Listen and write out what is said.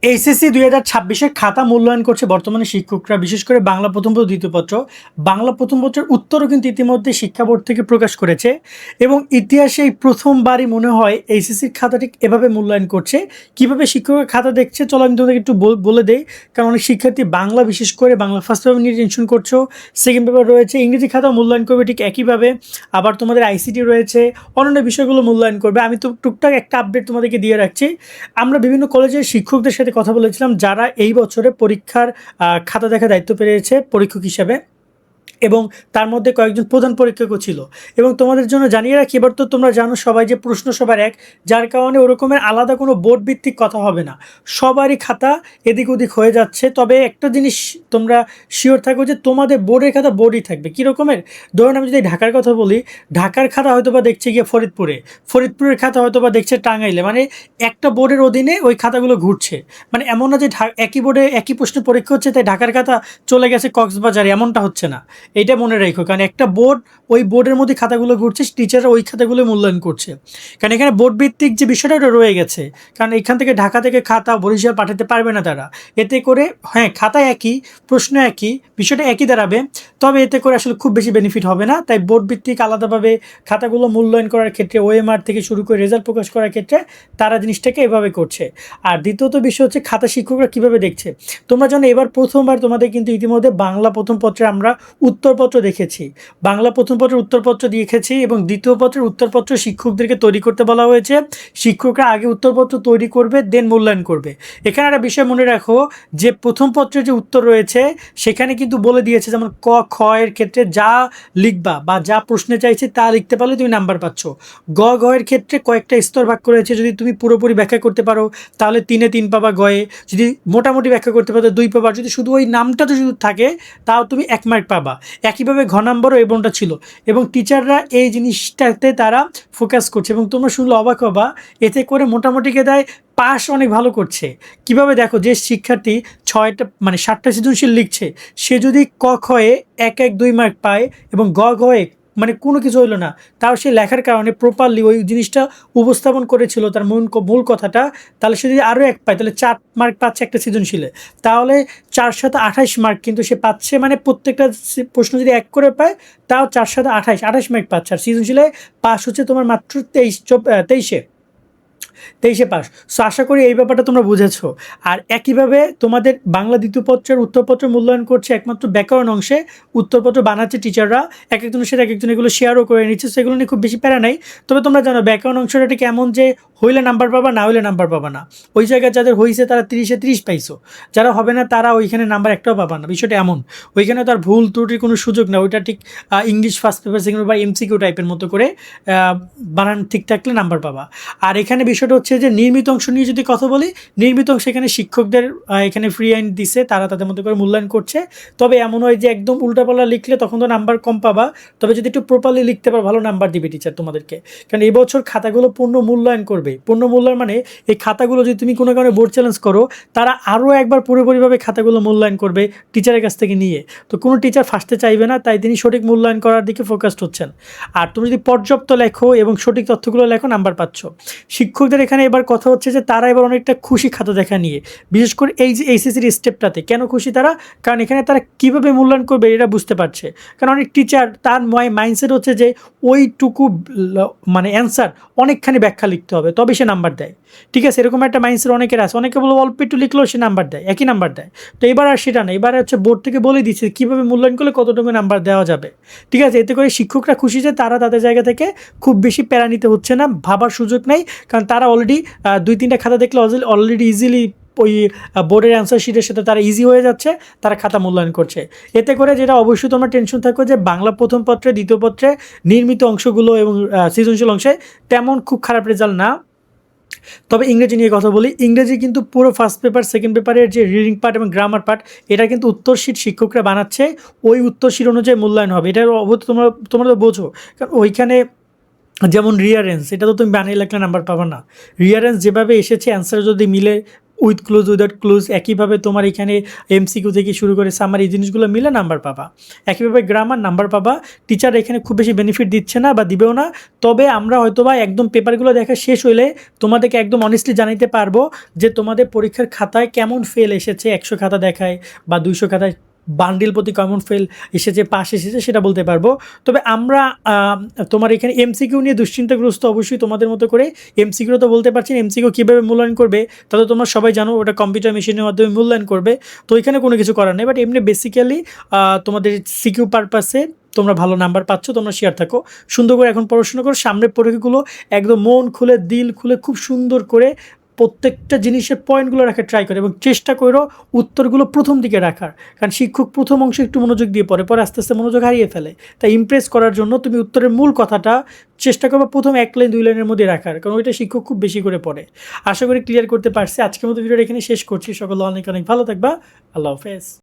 HSC 2026-এর খাতা মূল্যায়ন করছে বর্তমানে শিক্ষকরা, বিশেষ করে বাংলা প্রথম পত্র, দ্বিতীয় পত্র। বাংলা প্রথম পত্রের উত্তরও কিন্তু ইতিমধ্যে শিক্ষা বোর্ড থেকে প্রকাশ করেছে এবং ইতিহাসে এই প্রথমবারই মনে হয় এইচএসসির খাতাটি এভাবে মূল্যায়ন করছে। কিভাবে শিক্ষকের খাতা দেখছে চলো আমি তোমাদেরকে একটু বলে দেই, কারণ অনেক শিক্ষার্থী বাংলা, বিশেষ করে বাংলা ফার্স্ট পেপার নিয়ে টেনশন করছো। সেকেন্ড পেপার রয়েছে, ইংরেজি খাতা মূল্যায়ন করবে ঠিক একইভাবে। আবার তোমাদের আইসিটি রয়েছে, অন্যান্য বিষয়গুলো মূল্যায়ন করবে। আমি তো টুকটাক একটা আপডেট তোমাদেরকে দিয়ে রাখছি। আমরা বিভিন্ন কলেজের শিক্ষকদের সাথে কথা বলেছিলাম যারা এই বছরে পরীক্ষার খাতা দেখার দায়িত্ব পেয়েছে পরীক্ষক হিসাবে, এবং তার মধ্যে কয়েকজন প্রধান পরীক্ষকও ছিল। এবং তোমাদের জন্য জানিয়ে রাখি, এবার তো তোমরা জানো সবাই যে প্রশ্ন সবার এক, যার কারণে ওরকমের আলাদা কোনো বোর্ড ভিত্তিক কথা হবে না, সবারই খাতা এদিক ওদিক হয়ে যাচ্ছে। তবে একটা জিনিস তোমরা শিওর থাকো যে তোমাদের বোর্ডের খাতা বোর্ডই থাকবে। কীরকমের? ধরুন আমি যদি ঢাকার কথা বলি, ঢাকার খাতা হয়তো বা দেখছে গিয়ে ফরিদপুরে, ফরিদপুরের খাতা হয়তো বা দেখছে টাঙ্গাইলে, মানে একটা বোর্ডের অধীনে ওই খাতাগুলো ঘুরছে। মানে এমন না যে একই বোর্ডে একই প্রশ্নের পরীক্ষা হচ্ছে তাই ঢাকার খাতা চলে গেছে কক্সবাজারে, এমনটা হচ্ছে না। এটা মনে রাখো, কারণ একটা বোর্ড, ওই বোর্ডের মধ্যে খাতাগুলো ঘুরছে, টিচাররা ওই খাতাগুলো মূল্যায়ন করছে। কারণ এখানে বোর্ড ভিত্তিক যে বিষয়টা ওটা রয়ে গেছে, কারণ এখান থেকে ঢাকা থেকে খাতা বরিশাল পাঠাতে পারবে না তারা। এতে করে হ্যাঁ, খাতা একই, প্রশ্ন একই, বিষয়টা একই দাঁড়াবে, তবে এতে করে আসলে খুব বেশি বেনিফিট হবে না। তাই বোর্ড ভিত্তিক আলাদাভাবে খাতাগুলো মূল্যায়ন করার ক্ষেত্রে, ওএমআর থেকে শুরু করে রেজাল্ট প্রকাশ করার ক্ষেত্রে তারা জিনিসটাকে এভাবে করছে। আর দ্বিতীয়ত বিষয় হচ্ছে খাতা শিক্ষকরা কীভাবে দেখছে। তোমরা জানো এবার প্রথমবার তোমাদের কিন্তু ইতিমধ্যে বাংলা প্রথম পত্রে আমরা উত্তরপত্র দেখেছি, বাংলা প্রথম পত্রের উত্তরপত্র দেখেছি, এবং দ্বিতীয় পত্রের উত্তরপত্র শিক্ষকদেরকে তৈরি করতে বলা হয়েছে। শিক্ষকরা আগে উত্তরপত্র তৈরি করবে, দেন মূল্যায়ন করবে। এখানে একটা বিষয় মনে রাখো, যে প্রথম পত্রের যে উত্তর রয়েছে সেখানে কিন্তু বলে দিয়েছে, যেমন ক খ এর ক্ষেত্রে যা লিখবা বা যা প্রশ্নে চাইছে তা লিখতে পারলে তুমি নাম্বার পাচ্ছ। গ ঘ এর ক্ষেত্রে কয়েকটা স্তর ভাগ করেছে, যদি তুমি পুরোপুরি ব্যাখ্যা করতে পারো তাহলে 3-এ 3 পাবা, গয়ে যদি মোটামুটি ব্যাখ্যা করতে পারো 2 পাবা, যদি শুধু ওই নামটা তো শুধু থাকে তাও তুমি 1 মার্ক পাবা। একইভাবে ঘ নাম্বারও এমনটা ছিল, এবং টিচাররা এই জিনিসটাতে তারা ফোকাস করছে, এবং তোমরা শুনলে অবাক হবা, এতে করে মোটামুটিকে দেয় পাস অনেক ভালো করছে। কিভাবে দেখো, যে শিক্ষার্থী 6টা মানে 7টা সৃজনশীল লিখছে, সে যদি ক খয়ে 1-1-2 মার্ক পায় এবং গ ঘয়ে মানে কোনো কিছু হইলো না, তাও সে লেখার কারণে প্রপারলি ওই জিনিসটা উপস্থাপন করেছিল তার মূল কথাটা, তাহলে সে যদি আরও 1 পায় তাহলে 4 মার্ক পাচ্ছে একটা সৃজনশীলে, তাহলে 4-7-28 মার্ক কিন্তু সে পাচ্ছে। মানে প্রত্যেকটা প্রশ্ন যদি 1 করে পায় তাও 4-7-28 মার্ক পাচ্ছে। আর সৃজনশীলে পাস হচ্ছে তোমার মাত্র 23-23 পাস। সো আশা করি এই ব্যাপারটা তোমরা বুঝেছো। আর একইভাবে তোমাদের বাংলা দ্বিতীয় পত্রের উত্তরপত্র মূল্যায়ন করছে একমাত্র ব্যাকরণ অংশে, উত্তরপত্র বানাচ্ছে টিচাররা, এক একজনের সাথে এক একজন এগুলো শেয়ারও করে নিচ্ছে, সেগুলো নিয়ে খুব বেশি প্যারা নাই। তবে তোমরা জানো ব্যাকরণ অংশটা ঠিক এমন যে হইলে নাম্বার পাবা, না হইলে নাম্বার পাবা না। ওই জায়গায় যাদের হয়েছে তারা 30-এ 30 পাইছো, যারা হবে না তারা ওইখানে নাম্বার একটাও পাবা না। বিষয়টা এমন, ওইখানে তার ভুল ত্রুটির কোনো সুযোগ না, ওইটা ঠিক English first paper second paper MCQ টাইপের মতো করে বানান ঠিক থাকলে নাম্বার পাবা। আর এখানে বিষয়টা হচ্ছে যে নির্মিত অংশ নিয়ে যদি কথা বলি, নির্মিত অংশ এখানে শিক্ষকদের এখানে ফ্রি আইন দিছে, তারা তাদের মতো করে মূল্যায়ন করছে। তবে এমন হয় যে একদম উল্টাপাল্টা লিখলে তখন তো নাম্বার কম পাবা, তবে যদি একটু প্রপারলি লিখতে পারো ভালো নাম্বার দিবে টিচার তোমাদেরকে। কারণ এই বছর খাতাগুলো পূর্ণ মূল্যায়ন করবে। পূর্ণ মূল্যায়ন মানে এই খাতাগুলো যদি তুমি কোনো কারণে বোর্ড চ্যালেঞ্জ করো, তারা আরও একবার পুরোপুরিভাবে খাতাগুলো মূল্যায়ন করবে টিচারের কাছ থেকে নিয়ে। তো কোনো টিচার ফার্স্টে চাইবে না, তাই তিনি সঠিক মূল্যায়ন করার দিকে ফোকাসড হচ্ছেন। আর তুমি যদি পর্যাপ্ত লেখো এবং সঠিক তথ্যগুলো লেখো, নাম্বার পাচ্ছ। শিক্ষকদের এখানে এবার কথা হচ্ছে যে তারা এবার অনেকটা খুশি খাতা দেখা নিয়ে, বিশেষ করে এই যে এইচএসসির স্টেপটাতে। কেন খুশি তারা? কারণ এখানে তারা কীভাবে মূল্যায়ন করবে এটা বুঝতে পারছে। কারণ অনেক টিচার তার মাইন্ডসেট হচ্ছে যে ওইটুকু মানে অ্যান্সার অনেকখানি ব্যাখ্যা লিখতে হবে তবে সে নাম্বার দেয়। ঠিক আছে, এরকম একটা মাইন্ডসেট অনেকের আছে, অনেকে বলো অল্প একটু লিখলেও সে নাম্বার দেয়, একই নাম্বার দেয়। তো এবার আর সেটা না, এবার হচ্ছে বোর্ড থেকে বলে দিচ্ছে কীভাবে মূল্যায়ন করলে কতটুকু নাম্বার দেওয়া যাবে। ঠিক আছে, এতে করে শিক্ষকরা খুশি যে তারা তাদের জায়গা থেকে খুব বেশি প্যারা নিতে হচ্ছে না, ভাবার সুযোগ নেই। কারণ তারা অলরেডি 2-3টা খাতা দেখলে অলরেডি ইজিলি ওই বোর্ডের অ্যান্সার শিটের সাথে তারা ইজি হয়ে যাচ্ছে, তারা খাতা মূল্যায়ন করছে। এতে করে যেটা অবশ্যই তোমরা টেনশন থাকো যে বাংলা প্রথম পত্রে, দ্বিতীয় পত্রে নির্মিত অংশগুলো এবং সৃজনশীল অংশে তেমন খুব খারাপ রেজাল্ট না। তবে ইংরেজি নিয়ে কথা বলি, ইংরেজি কিন্তু পুরো ফার্স্ট পেপার সেকেন্ড পেপারের যে রিডিং পার্ট এবং গ্রামার পার্ট, এটা কিন্তু উত্তর শিট শিক্ষকরা বানাচ্ছে, ওই উত্তর শিট অনুযায়ী মূল্যায়ন হবে। এটার তোমরা তো বোঝো, কারণ ওইখানে যেমন রিয়ারেন্স, এটা তো তুমি বানিয়ে লিখলে নাম্বার পাবা না। রিয়ারেন্স যেভাবে এসেছে, অ্যান্সার যদি মিলে উইথ ক্লোজ উইদাউট ক্লোজ, একইভাবে তোমার এখানে এমসিকিউ থেকে শুরু করে সামারি এই জিনিসগুলো মিলে নাম্বার পাবা। একইভাবে গ্রামার নাম্বার পাবা। টিচার এখানে খুব বেশি বেনিফিট দিচ্ছে না বা দিবেও না, তবে আমরা হয়তোবা একদম পেপারগুলো দেখা শেষ হইলে তোমাদেরকে একদম অনেস্টলি জানাইতে পারবো যে তোমাদের পরীক্ষার খাতায় কেমন ফেল এসেছে, 100 খাতা দেখায় বা 200 খাতায় বান্ডিল প্রতি কেমন ফেল এসেছে, পাস এসেছে, সেটা বলতে পারবো। তবে আমরা তোমার এখানে এমসিকিউ নিয়ে দুশ্চিন্তাগ্রস্ত, অবশ্যই তোমাদের মতো করে। এমসিকিউ তো বলতে পারছি না, এমসিকিউ কীভাবে মূল্যায়ন করবে তা তো তোমরা সবাই জানো, ওটা কম্পিউটার মেশিনের মাধ্যমে মূল্যায়ন করবে, তো এখানে কোনো কিছু করার নেই। বাট এমনি বেসিক্যালি তোমাদের সিকিউ পারপাসে তোমরা ভালো নাম্বার পাচ্ছ, তোমরা শেয়ার থাকো, সুন্দর করে এখন পড়াশোনা করো। সামনের পরীক্ষাগুলো একদম মন খুলে দিল খুলে খুব সুন্দর করে প্রত্যেকটা জিনিসের পয়েন্টগুলো রাখার ট্রাই করো এবং চেষ্টা করো উত্তরগুলো প্রথম দিকে রাখার, কারণ শিক্ষক প্রথম অংশে একটু মনোযোগ দিয়ে পড়ে, পরে আস্তে আস্তে মনোযোগ হারিয়ে ফেলে। তাই ইমপ্রেস করার জন্য তুমি উত্তরের মূল কথাটা চেষ্টা করবে প্রথম 1 লাইন 2 লাইনের মধ্যে রাখার, কারণ ওইটা শিক্ষক খুব বেশি করে পড়ে। আশা করি ক্লিয়ার করতে পারছি। আজকের মতো ভিডিওটা এখানে শেষ করছি। সকল অনেক অনেক ভালো থাকবা। আল্লাহ হাফেজ।